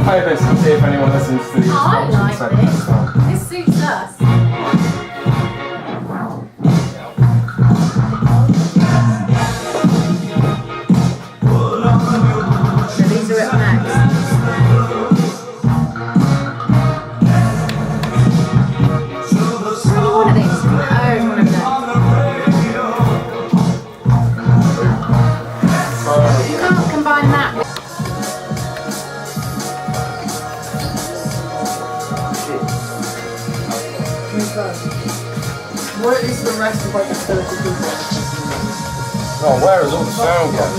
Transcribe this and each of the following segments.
play this and see if anyone listens to these. I like this. This suits us. So these are at max. One of these. Oh, one of them. You can't combine that with. What is the rest of like the 30 people? Oh, where is all the sound gone?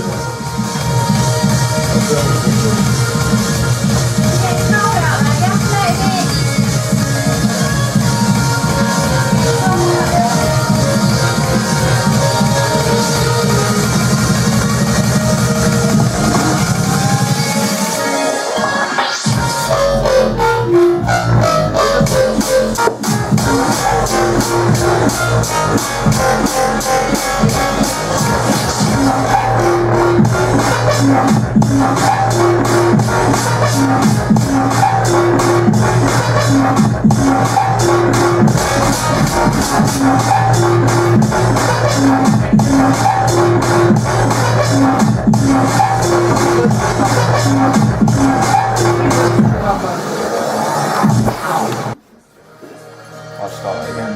I'll start it again.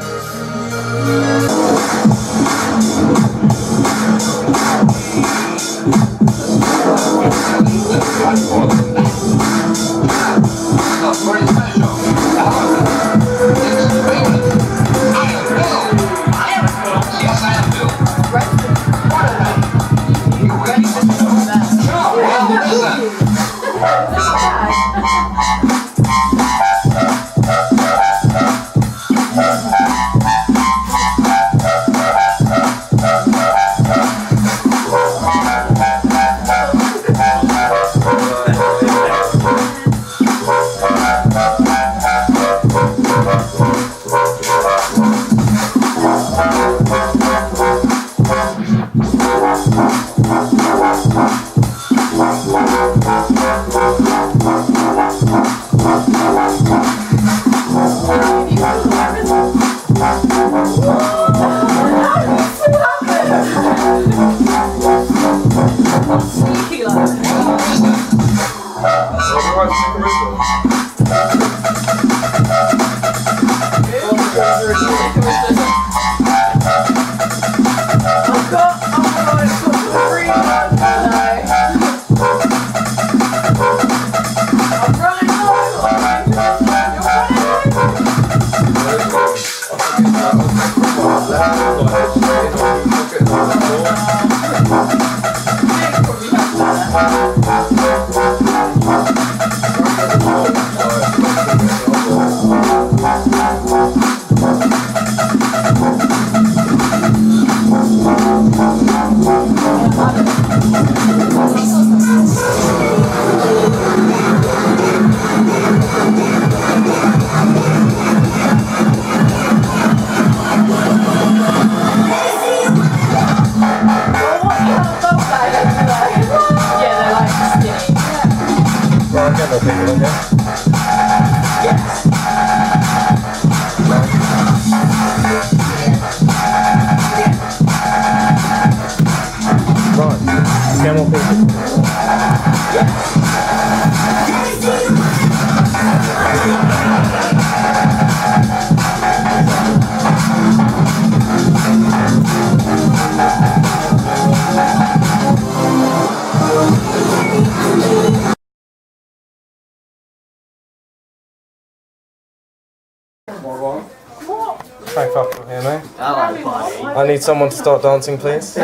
Back up from here, mate. I need someone to start dancing, please.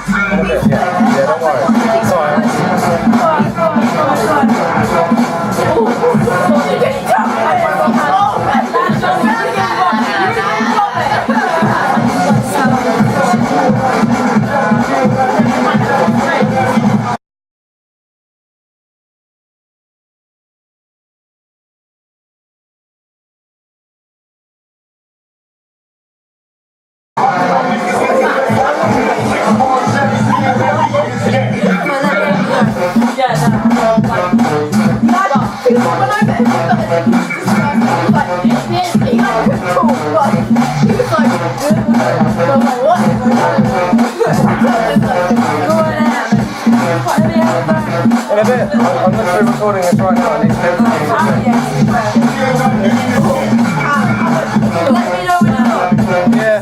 In a bit, yeah, don't worry. Sorry. In a bit, I'm literally recording this right now. I need to do Let me know when you're not. yeah.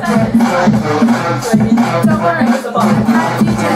Don't worry. I'm DJ,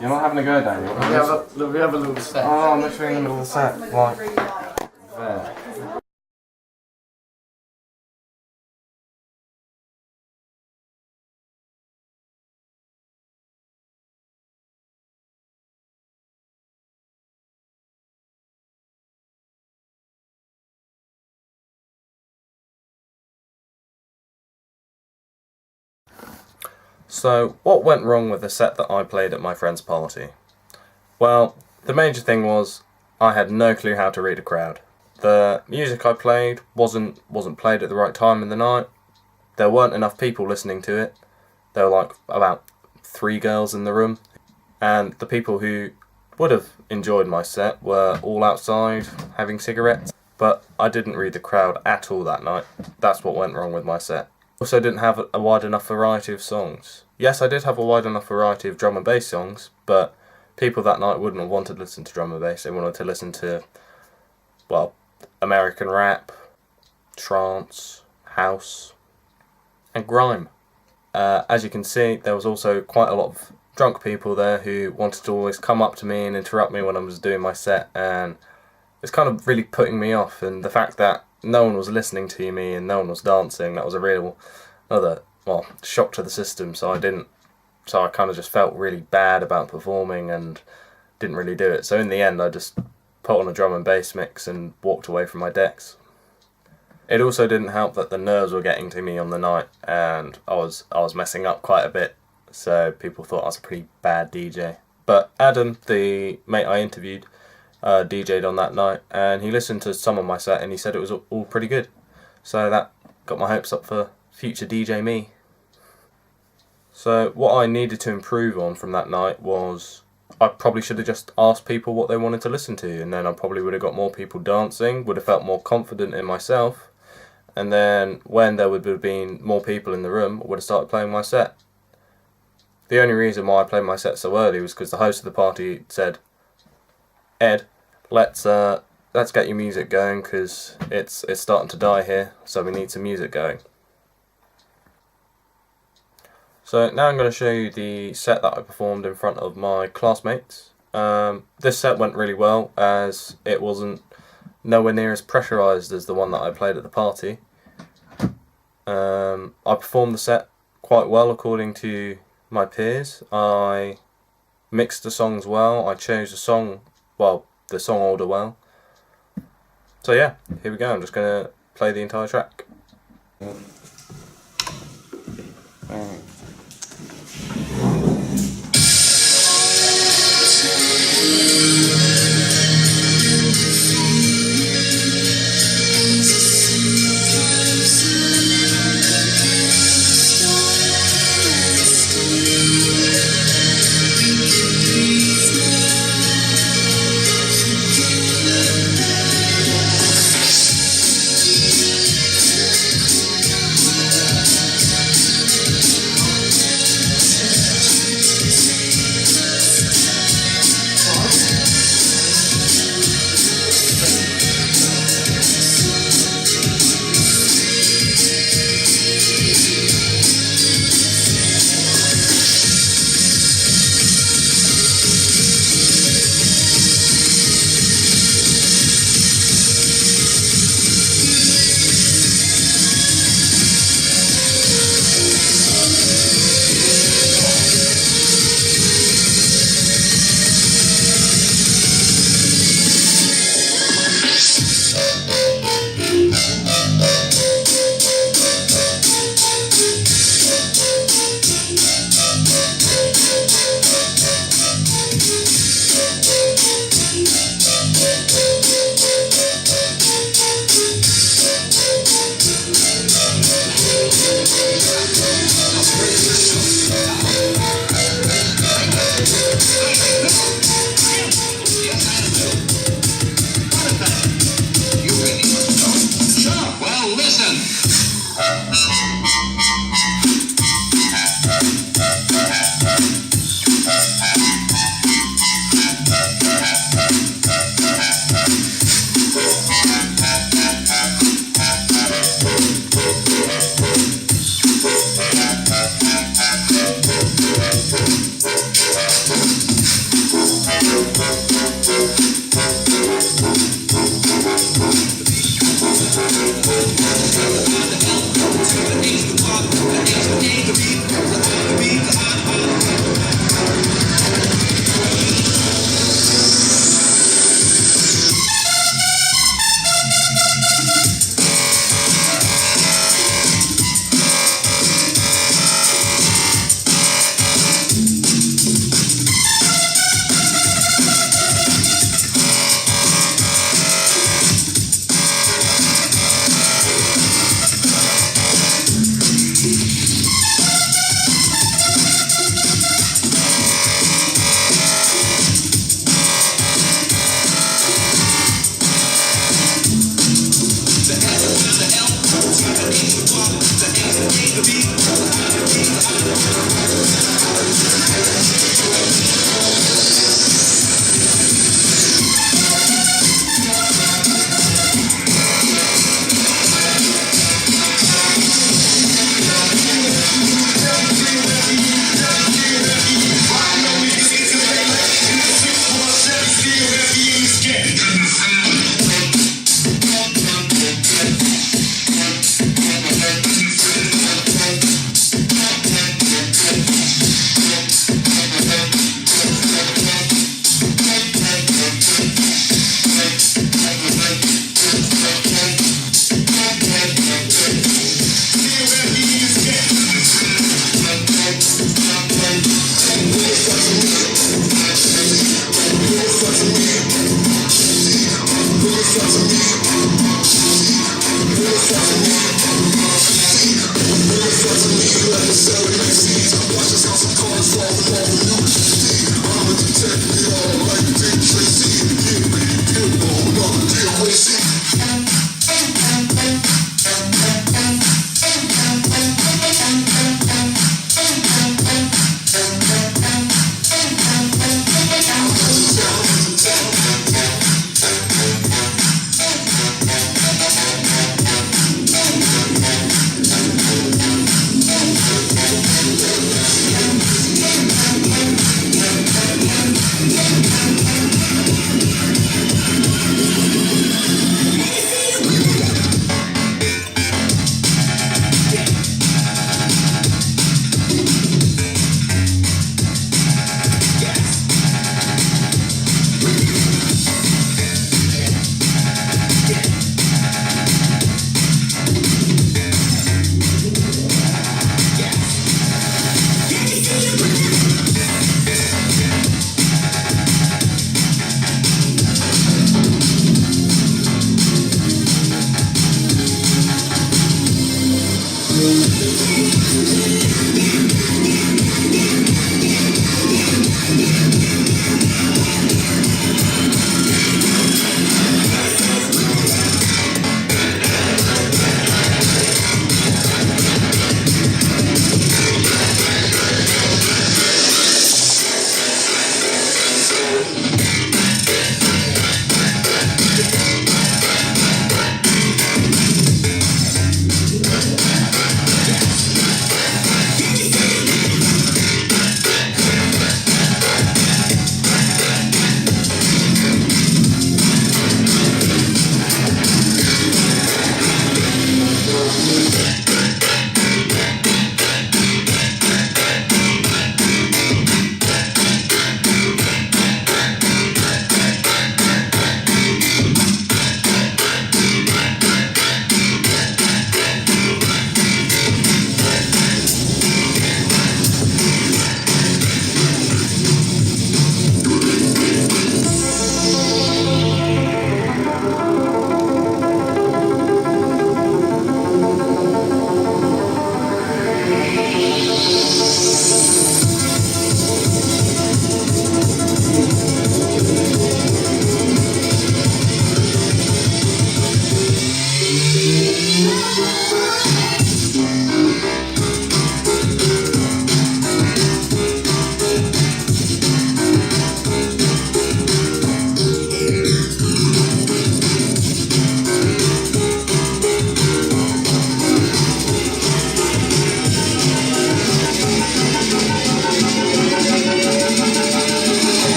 You're not having a go, Daniel. We have a little set. Oh, I'm literally in the middle of the set. Like, there. So, what went wrong with the set that I played at my friend's party? Well, the major thing was I had no clue how to read a crowd. The music I played wasn't played at the right time in the night. There weren't enough people listening to it. There were like about 3 girls in the room, and the people who would have enjoyed my set were all outside having cigarettes. But I didn't read the crowd at all that night. That's what went wrong with my set. Also didn't have a wide enough variety of songs. Yes, I did have a wide enough variety of drum and bass songs, but people that night wouldn't have wanted to listen to drum and bass. They wanted to listen to, well, American rap, trance, house, and grime. As you can see, there was also quite a lot of drunk people there who wanted to always come up to me and interrupt me when I was doing my set, and it's kind of really putting me off. And the fact that no one was listening to me and no one was dancing, that was a real shock to the system. So I kind of just felt really bad about performing and didn't really do it. So in the end I just put on a drum and bass mix and walked away from my decks. It also didn't help that the nerves were getting to me on the night, and I was messing up quite a bit, so people thought I was a pretty bad DJ. But Adam, the mate I interviewed, DJ'd on that night, and he listened to some of my set and he said it was all pretty good. So that got my hopes up for future DJ me. So what I needed to improve on from that night was I probably should have just asked people what they wanted to listen to, and then I probably would have got more people dancing, would have felt more confident in myself, and then when there would have been more people in the room, I would have started playing my set. The only reason why I played my set so early was because the host of the party said, "Ed, let's get your music going, because it's starting to die here, so we need some music going. So now I'm going to show you the set that I performed in front of my classmates. This set went really well, as it wasn't nowhere near as pressurised as the one that I played at the party. I performed the set quite well according to my peers. I mixed the songs well, I chose the song order well. So yeah, here we go, I'm just going to play the entire track.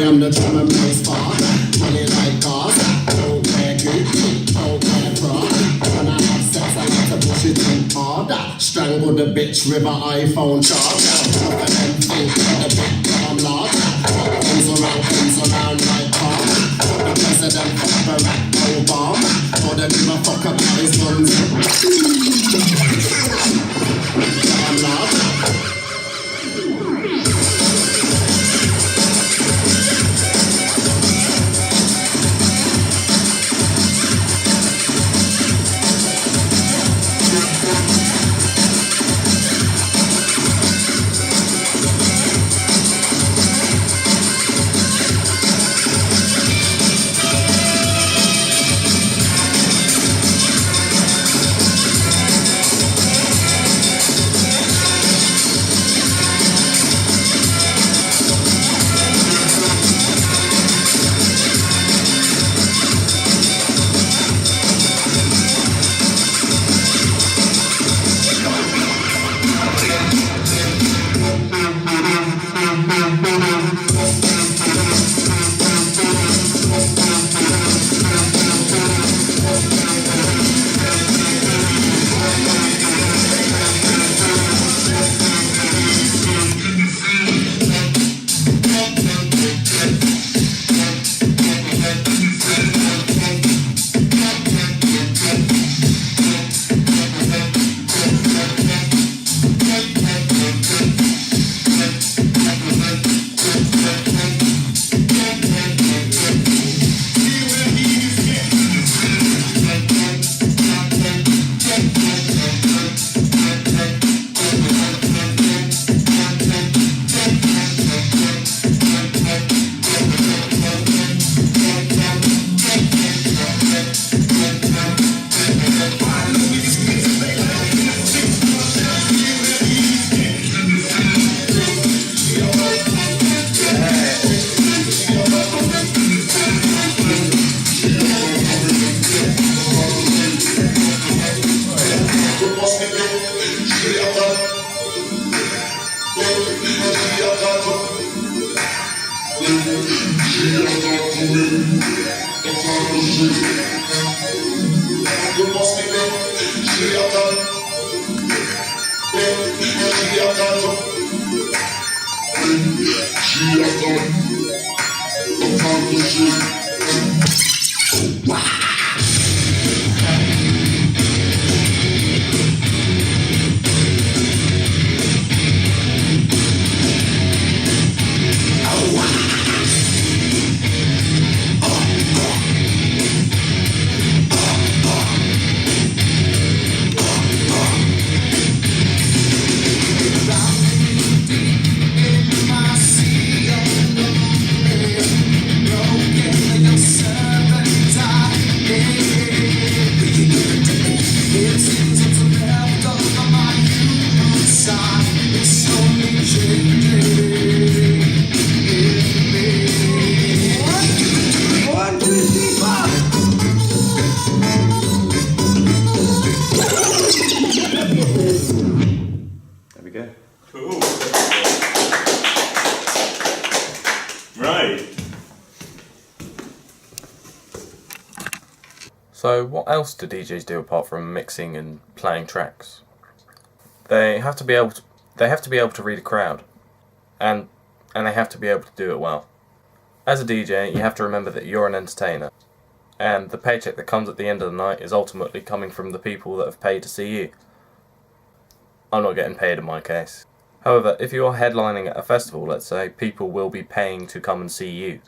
am the drum and bass bar. Money like cars, don't wear Gucci, don't wear Prada. When I have sex, I like to push it in harder. Strangle the bitch with an iPhone charger. Look at them think the big I'm larger. Comes around like palm. The president of Barack Obama. Don't give a fuck about his guns. I'm larger. So what else do DJs do apart from mixing and playing tracks? They have to be able to read a crowd, and they have to be able to do it well. As a DJ, you have to remember that you're an entertainer, and the paycheck that comes at the end of the night is ultimately coming from the people that have paid to see you. I'm not getting paid in my case. However, if you're headlining at a festival, let's say, people will be paying to come and see you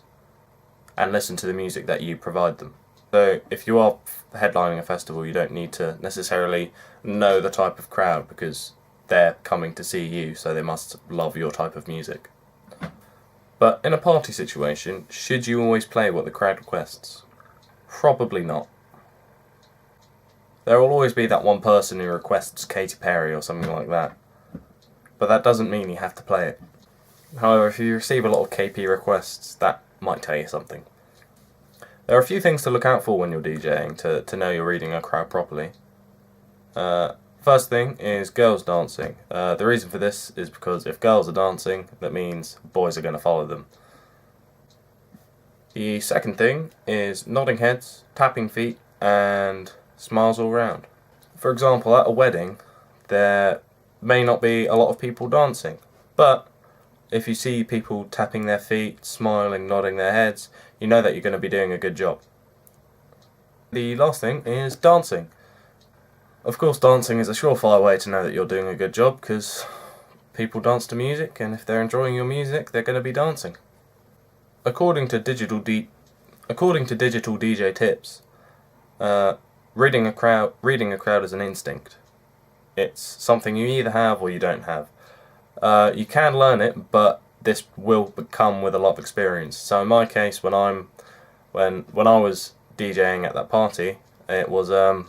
and listen to the music that you provide them. So if you are headlining a festival, you don't need to necessarily know the type of crowd because they're coming to see you, so they must love your type of music. But in a party situation, should you always play what the crowd requests? Probably not. There will always be that one person who requests Katy Perry or something like that. But that doesn't mean you have to play it. However, if you receive a lot of KP requests, that might tell you something. There are a few things to look out for when you're DJing to know you're reading a crowd properly. First thing is girls dancing. The reason for this is because if girls are dancing, that means boys are going to follow them. The second thing is nodding heads, tapping feet, and smiles all round. For example, at a wedding, there may not be a lot of people dancing, but if you see people tapping their feet, smiling, nodding their heads, you know that you're going to be doing a good job. The last thing is dancing. Of course, dancing is a surefire way to know that you're doing a good job, because people dance to music, and if they're enjoying your music, they're going to be dancing. According to digital DJ tips, reading a crowd is an instinct. It's something you either have or you don't have. You can learn it, but this will come with a lot of experience. So in my case, when I was DJing at that party, it was a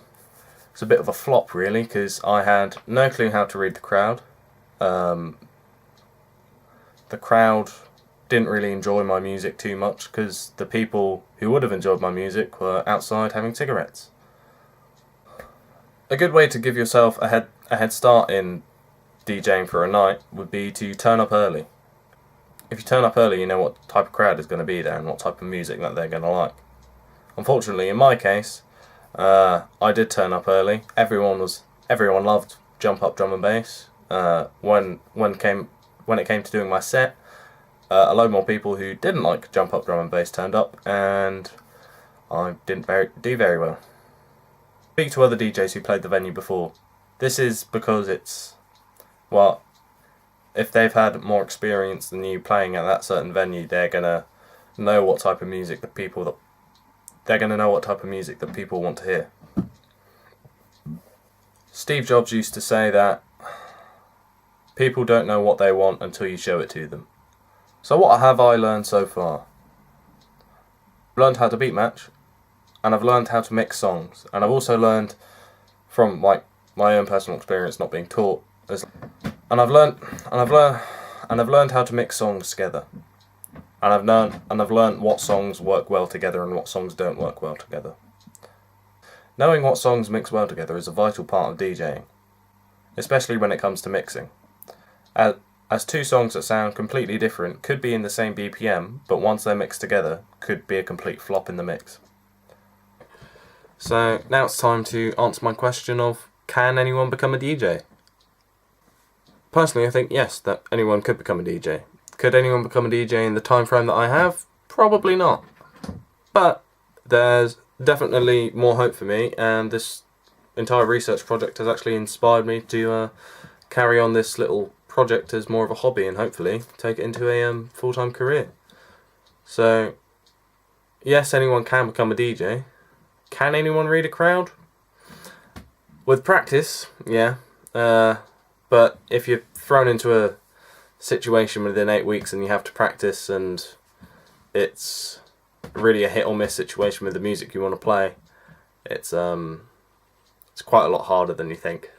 bit of a flop really, because I had no clue how to read the crowd. The crowd didn't really enjoy my music too much, because the people who would have enjoyed my music were outside having cigarettes. A good way to give yourself a head start in DJing for a night would be to turn up early. If you turn up early, you know what type of crowd is going to be there and what type of music that they're going to like. Unfortunately, in my case, I did turn up early. Everyone loved jump up drum and bass. When it came to doing my set, a load more people who didn't like jump up drum and bass turned up, and I didn't do very well. Speak to other DJs who played the venue before. This is because if they've had more experience than you playing at that certain venue, they're gonna know what type of music that people want to hear. Steve Jobs used to say that people don't know what they want until you show it to them. So what have I learned so far? I've learned how to beat match, and I've learned how to mix songs, and I've also learned from my own personal experience, not being taught, and I've learned how to mix songs together, and I've learned what songs work well together and what songs don't work well together. Knowing what songs mix well together is a vital part of DJing, especially when it comes to mixing. As two songs that sound completely different could be in the same BPM, but once they're mixed together, could be a complete flop in the mix. So now it's time to answer my question of, can anyone become a DJ? Personally, I think yes, that anyone could become a DJ. Could anyone become a DJ in the time frame that I have? Probably not. But there's definitely more hope for me, and this entire research project has actually inspired me to carry on this little project as more of a hobby and hopefully take it into a full-time career. So yes, anyone can become a DJ. Can anyone read a crowd? With practice, yeah. But if you're thrown into a situation within 8 weeks and you have to practice, and it's really a hit or miss situation with the music you want to play, it's quite a lot harder than you think.